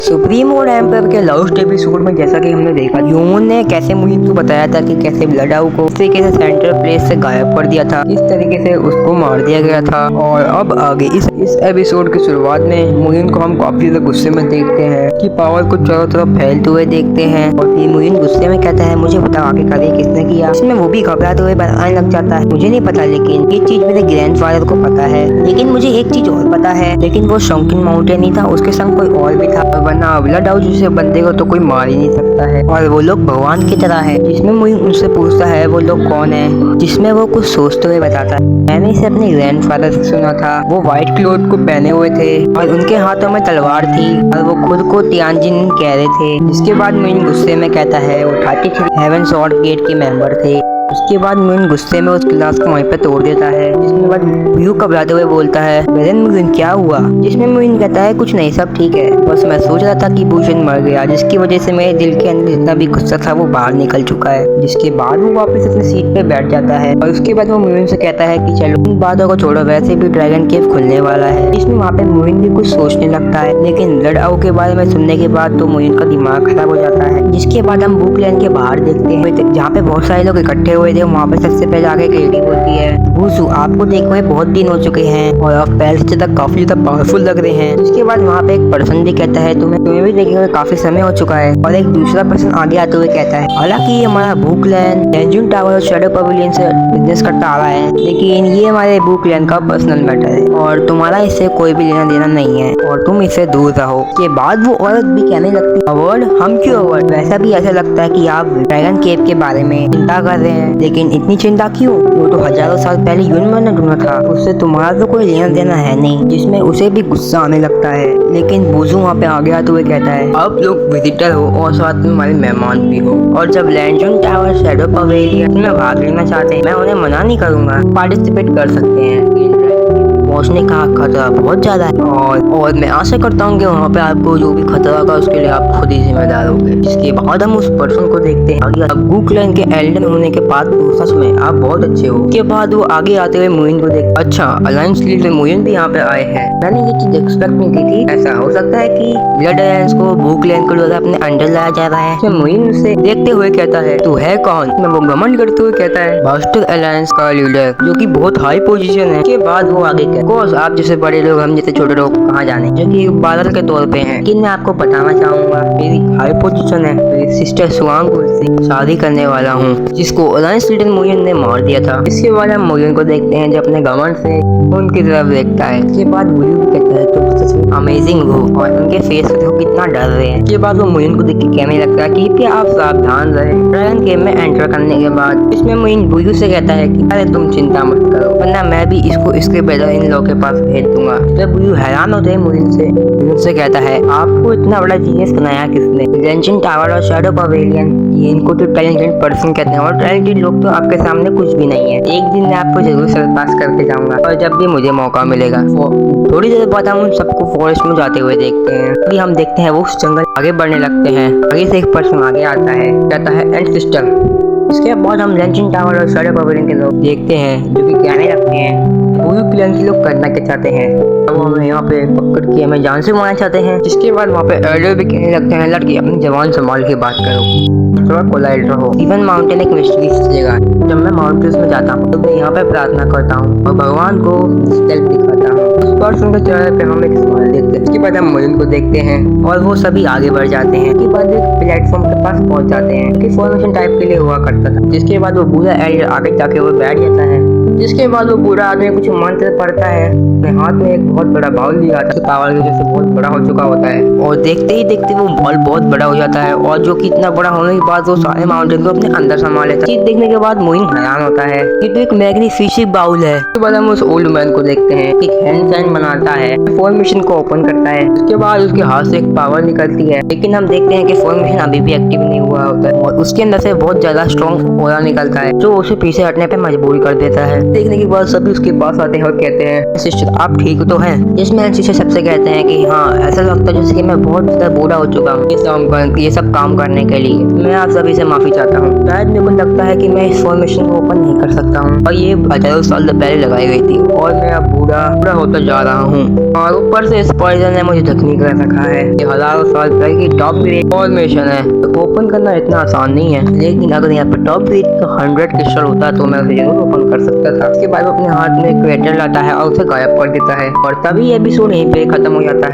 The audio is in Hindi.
सुप्रीम और एम्पायर के लास्ट एपिसोड में जैसा कि हमने देखा, ह्यूमन ने कैसे मुहित को बताया था कि कैसे ब्लड आउ को तरीके से सेंट्रल प्लेस से गायब कर दिया था, किस तरीके से उसको मार दिया गया था। और अब आगे इस एपिसोड की शुरुआत में मुहिन को हम काफी ज्यादा गुस्से में देखते हैं कि पावर को चारों तरफ फैलते हुए देखते हैं। और फिर मुहिन गुस्से में कहता है, मुझे बताओ आगे कार्य किसने किया। इसमें वो भी घबराते हुए बताने लग जाता है, मुझे नहीं पता, लेकिन ये चीज मेरे ग्रैंडफादर को पता है। लेकिन मुझे एक चीज और पता है, लेकिन वो शॉकिंग माउंटेन ही था, उसके संग कोई और भी था, वरना ब्लड आउट जैसे बंदे को तो कोई मार ही नहीं सकता है। और वो लोग भगवान की तरह है। जिसमें मुहिन उनसे पूछता है वो लोग कौन है, जिसमें वो कुछ सोचते हुए बताता है, मैंने इसे अपने ग्रैंडफादर से सुना था। वो व्हाइट क्लोथ को पहने हुए थे और उनके हाथों में तलवार थी और वो खुद को तियानजिन कह रहे थे। जिसके बाद मुहिन गुस्से में कहता है वो 33 हेवन स्वॉर्ड गेट के मेंबर थे। उसके बाद मुहिन गुस्से में उस गिलास को वहीं पे तोड़ देता है। जिसके बाद व्यू घबराते हुए बोलता है, वेदन मुहिन क्या हुआ। जिसमें मुहिन कहता है कुछ नहीं, सब ठीक है, बस मैं सोच रहा था कि भूषण मर गया, जिसकी वजह से मेरे दिल के अंदर जितना भी गुस्सा था वो बाहर निकल चुका है। जिसके बाद वो वापस अपनी सीट पे बैठ जाता है और उसके बाद वो मुहिन से कहता है कि चलो इन बातों को छोड़ो, वैसे भी ड्रैगन केव खुलने वाला है। इसमें वहाँ पे मुहिन भी कुछ सोचने लगता है, लेकिन ब्लड आउ के बारे में सुनने के बाद तो मुहिन का दिमाग खराब हो जाता है। जिसके बाद हम बुक लैंड के बाहर देखते हैं जहाँ पे बहुत सारे लोग इकट्ठे हुए थे। वहाँ पे सबसे पहले आके एक लेडी बोलती है, वुसु आपको देखे हुए बहुत दिन हो चुके हैं और आप पहले से ज्यादा काफी ज्यादा पावरफुल लग रहे हैं। उसके बाद वहाँ पे एक पर्सन भी कहता है, तुम्हें भी देखे हुए काफी समय हो चुका है। और एक दूसरा पर्सन आगे आते हुए कहता है, हालांकि ये हमारा बुक लैंड डेंजन टावर और शैडो पवेलियन से बिजनेस करता आ रहा है, लेकिन ये हमारे बुक लैंड का पर्सनल मैटर है और तुम्हारा इससे कोई भी लेना देना नहीं है और तुम इससे दूर रहो। के बाद वो औरत भी कहने लगती है, अवार्ड हम क्यों अवार्ड, वैसा भी ऐसा लगता है कि आप ड्रैगन केव के बारे में चिंता कर रहे हैं, लेकिन इतनी चिंता क्यों, वो तो हजारों साल पहले यूनिवर्स ने ढूंढा था, उससे तुम्हारा तो कोई लेना देना है नहीं। जिसमें उसे भी गुस्सा आने लगता है, लेकिन बुजू वहाँ पे आगे आते हुए कहता है, आप लोग विजिटर हो और साथ में हमारे मेहमान भी हो, और जब लैंडन टावर शैडो पवेलियन में भाग लेना चाहते हैं मैं उन्हें मना नहीं करूंगा, पार्टिसिपेट कर सकते हैं। पहुंचने का खतरा बहुत ज्यादा है और मैं आशा करता हूँ कि वहाँ पे आपको जो भी खतरा होगा उसके लिए आप खुद ही जिम्मेदार होंगे। इसके बाद हम उस पर्सन को देखते हैं अब बुक लैंड के एल्डन होने के बाद तो सच में आप बहुत अच्छे हो। के बाद वो आगे आते हुए मुहिन को देख, अच्छा अलायंस लीड में मुहिन भी यहाँ पे आए हैं, मैंने ये चीज एक्सपेक्ट नहीं की थी। ऐसा हो सकता है कि ब्लड अलायंस को बुक लैंड के द्वारा अपने अंडर लाया जा रहा है। मुहिन उसे देखते हुए कहता है, तू है कौन। मैं वो घमंड करते हुए कहता है, बास्टर अलायंस का लीडर, जो कि बहुत हाई पोजीशन है। के बाद वो आगे कोर्स आप जैसे बड़े लोग हम जैसे छोटे लोग कहाँ जाने, जो कि बादल के तौर पे हैं। लेकिन मैं आपको बताना चाहूंगा मेरी हाई पोजीशन है, मेरी सिस्टर सुआंग से शादी करने वाला हूँ, जिसको अलायंस लीडर मुहिन ने मार दिया था। इसके बाद हम मुहिन को देखते हैं जो अपने घमंड से उनकी तरफ देखता है। इसके बाद मुहिन भी कहता है तुम सच में अमेजिंग हो, और उनके फेस पे देखो कितना डर रहे हैं। इसके बाद वो मुहिन को देख के कहने लगता है कि आप सावधान रहे ड्रैगन केव में एंटर करने के बाद। इसमें मुहिन बुयू से कहता है कि अरे तुम चिंता मत करो, वरना मैं भी इसको इसके पहले इन लोगों के पास भेज दूंगा। जब बुयू हैरान होते हैं मुहिन से कहता है, आपको इतना बड़ा जीनियस बनाया किसने। डेंजन टावर और शैडो पवेलियन, ये इनको तो टैलेंटेड पर्सन कहते हैं और टैलेंटेड लोग तो आपके सामने कुछ भी नहीं है। एक दिन मैं आपको जरूर सरपास करके जाऊंगा और जब भी मुझे मौका मिलेगा। थोड़ी देर बाद हम उन सबको फॉरेस्ट में जाते हुए देखते हैं। अभी हम देखते हैं वो उस जंगल आगे बढ़ने लगते हैं। आगे से एक पर्सन आगे आता है, कहता है एंड सिस्टम। इसके बाद हम डेंजन टावर और शैडो पवेलियन के लोग देखते हैं जो कि कहने लगते हैं पूरी प्लान के लोग करना क्या चाहते हैं, अब हमें यहाँ पे पकड़ के हमें जान से मारना चाहते हैं। जिसके बाद वहाँ पे एल्डर भी कहने लगते हैं, लड़की अपनी जवान संभाल के बात करो, थोड़ा पोलाइट रहो। इवन माउंटेन एक मिस्टीरियस जगह है, जब मैं माउंटेन्स में जाता हूँ तो मैं यहाँ पे प्रार्थना करता हूँ और भगवान को रिस्पेक्ट दिखाता हूँ। उस पर्सन के चेहरे पे हम एक स्माइल देखते हैं। इसके बाद हम मुहिन को देखते हैं और वो सभी आगे बढ़ जाते हैं। इसके बाद एक प्लेटफॉर्म के पास पहुंच जाते हैं कि फॉर्मेशन टाइप के लिए हुआ करता था। जिसके बाद वो बूढ़ा एल्डर आगे जाके वो बैठ जाता है। जिसके बाद वो बूढ़ा आदमी कुछ मंत्र पढ़ता है, अपने हाथ में एक बहुत बड़ा बाउल लिया था, पावर की वजह से बहुत बड़ा हो चुका होता है और देखते ही देखते वो बॉल बहुत बड़ा हो जाता है और जो कि इतना बड़ा होने के बाद वो सारे माउंटेन को अपने अंदर समा लेता है। चीज देखने के बाद मुहिन हैरान होता है, ये तो एक मैग्निफिसेंट बाउल है। उसके बाद हम उस ओल्ड मैन को देखते हैं, एक हैंड साइन बनाता है, फॉर्मेशन को ओपन करता है। उसके बाद उसके हाथ से एक पावर निकलती है, लेकिन हम देखते हैं कि फॉर्मेशन अभी भी एक्टिव नहीं हुआ होता है और उसके अंदर से बहुत ज्यादा स्ट्रॉन्ग ऑरा निकलता है जो उसे पीछे हटने पे मजबूर कर देता है। देखने के बाद सभी उसके पास आते हैं और कहते हैं सिस्टर आप ठीक तो हैं। जिसमें सिस्टर सबसे कहते हैं कि हाँ ऐसा लगता है जैसे कि मैं बहुत ज्यादा बूढ़ा हो चुका हूँ ये सब काम करने के लिए। मैं आप सभी से माफी चाहता हूँ। शायद मेरे को लगता है कि मैं इस फॉर्मेशन को ओपन नहीं कर सकता हूँ और ये हजारों साल पहले लगाई गई थी और मैं अब बूढ़ा होता जा रहा हूँ और ऊपर से इस पॉइजन ने मुझे जख्मी कर रखा है। ये हजारों साल पहले की टॉप ग्रेड फॉर्मेशन है तो ओपन करना इतना आसान नहीं है, लेकिन अगर यहाँ पर टॉप ग्रेड का 100 क्रिस्टल होता तो मैं उसे जरूर ओपन कर सकता था। उसके बाद वो अपने हाथ में क्रेटर लाता है और उसे गायब कर देता है और तभी एपिसोड यहीं पे खत्म हो जाता है।